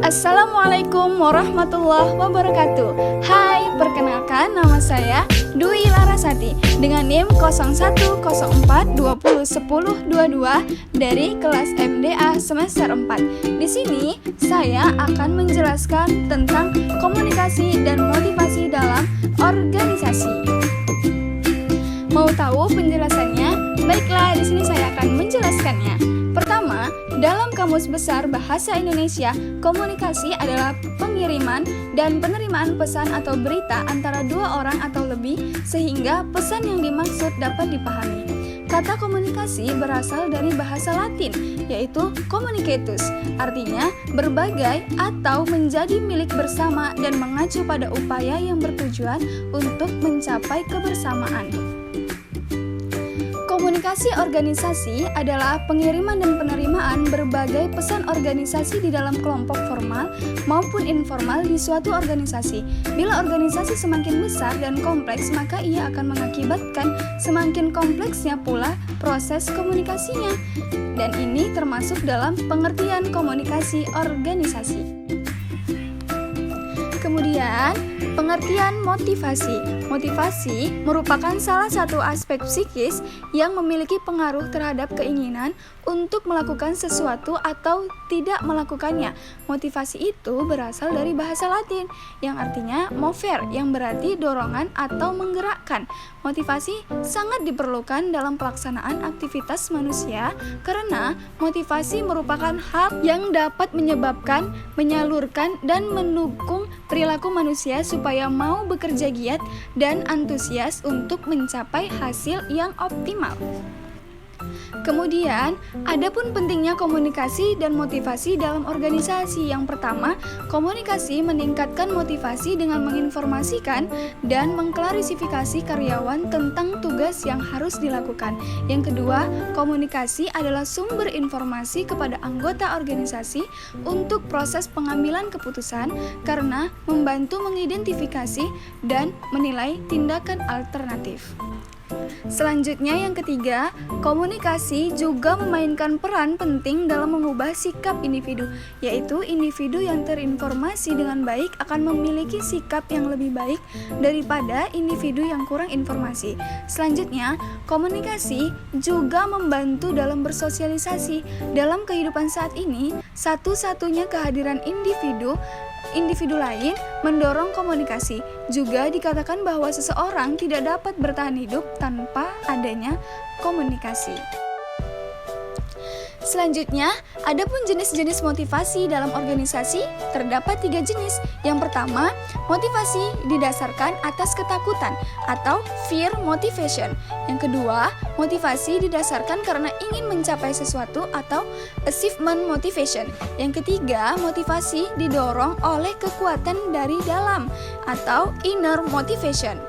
Assalamualaikum warahmatullahi wabarakatuh. Hai, perkenalkan nama saya Dwi Larasati dengan NIM 0104201022 dari kelas MDA semester 4. Di sini saya akan menjelaskan tentang komunikasi dan motivasi dalam organisasi. Mau tahu penjelasannya? Baiklah, di sini saya akan menjelaskannya. Pertama, dalam Kamus Besar Bahasa Indonesia, komunikasi adalah pengiriman dan penerimaan pesan atau berita antara dua orang atau lebih sehingga pesan yang dimaksud dapat dipahami. Kata komunikasi berasal dari bahasa Latin, yaitu communicatus, artinya berbagai atau menjadi milik bersama dan mengacu pada upaya yang bertujuan untuk mencapai kebersamaan. Komunikasi organisasi adalah pengiriman dan penerimaan berbagai pesan organisasi di dalam kelompok formal maupun informal di suatu organisasi. Bila organisasi semakin besar dan kompleks, maka ia akan mengakibatkan semakin kompleksnya pula proses komunikasinya. Dan ini termasuk dalam pengertian komunikasi organisasi. Kemudian, pengertian motivasi. Motivasi merupakan salah satu aspek psikis yang memiliki pengaruh terhadap keinginan untuk melakukan sesuatu atau tidak melakukannya. Motivasi itu berasal dari bahasa Latin yang artinya mover, yang berarti dorongan atau menggerakkan. Motivasi sangat diperlukan dalam pelaksanaan aktivitas manusia karena motivasi merupakan hal yang dapat menyebabkan, menyalurkan, dan mendukung perilaku manusia supaya mau bekerja giat dan antusias untuk mencapai hasil yang optimal. Kemudian, adapun pentingnya komunikasi dan motivasi dalam organisasi. Yang pertama, komunikasi meningkatkan motivasi dengan menginformasikan dan mengklarifikasi karyawan tentang tugas yang harus dilakukan. Yang kedua, komunikasi adalah sumber informasi kepada anggota organisasi untuk proses pengambilan keputusan karena membantu mengidentifikasi dan menilai tindakan alternatif. Selanjutnya yang ketiga, komunikasi juga memainkan peran penting dalam mengubah sikap individu, yaitu individu yang terinformasi dengan baik akan memiliki sikap yang lebih baik daripada individu yang kurang informasi. Selanjutnya, komunikasi juga membantu dalam bersosialisasi. Dalam kehidupan saat ini, satu-satunya kehadiran individu lain mendorong komunikasi. Juga dikatakan bahwa seseorang tidak dapat bertahan hidup tanpa adanya komunikasi. Selanjutnya, adapun jenis-jenis motivasi dalam organisasi terdapat 3 jenis. Yang pertama, motivasi didasarkan atas ketakutan atau fear motivation. Yang kedua, motivasi didasarkan karena ingin mencapai sesuatu atau achievement motivation. Yang ketiga, motivasi didorong oleh kekuatan dari dalam atau inner motivation.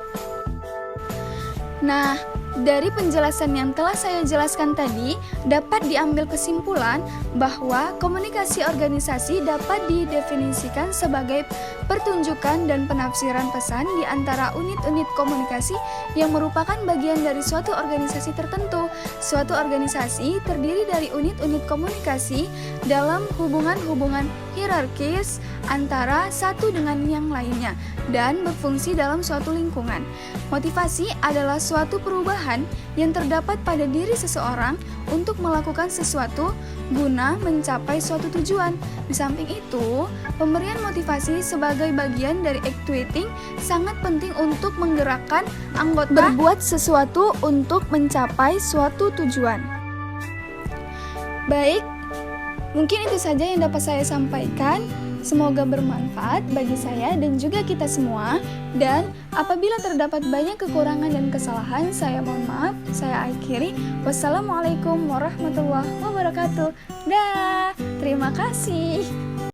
Nah, dari penjelasan yang telah saya jelaskan tadi, dapat diambil kesimpulan bahwa komunikasi organisasi dapat didefinisikan sebagai pertunjukan dan penafsiran pesan di antara unit-unit komunikasi yang merupakan bagian dari suatu organisasi tertentu. Suatu organisasi terdiri dari unit-unit komunikasi dalam hubungan-hubungan hierarkis antara satu dengan yang lainnya dan berfungsi dalam suatu lingkungan. Motivasi adalah suatu perubahan yang terdapat pada diri seseorang untuk melakukan sesuatu guna mencapai suatu tujuan. Di samping itu, pemberian motivasi sebagai bagian dari actuating sangat penting untuk menggerakkan anggota berbuat sesuatu untuk mencapai suatu tujuan. Baik, mungkin itu saja yang dapat saya sampaikan. Semoga bermanfaat bagi saya dan juga kita semua. Dan apabila terdapat banyak kekurangan dan kesalahan, saya mohon maaf. Saya akhiri. Wassalamualaikum warahmatullahi wabarakatuh. Dah, terima kasih.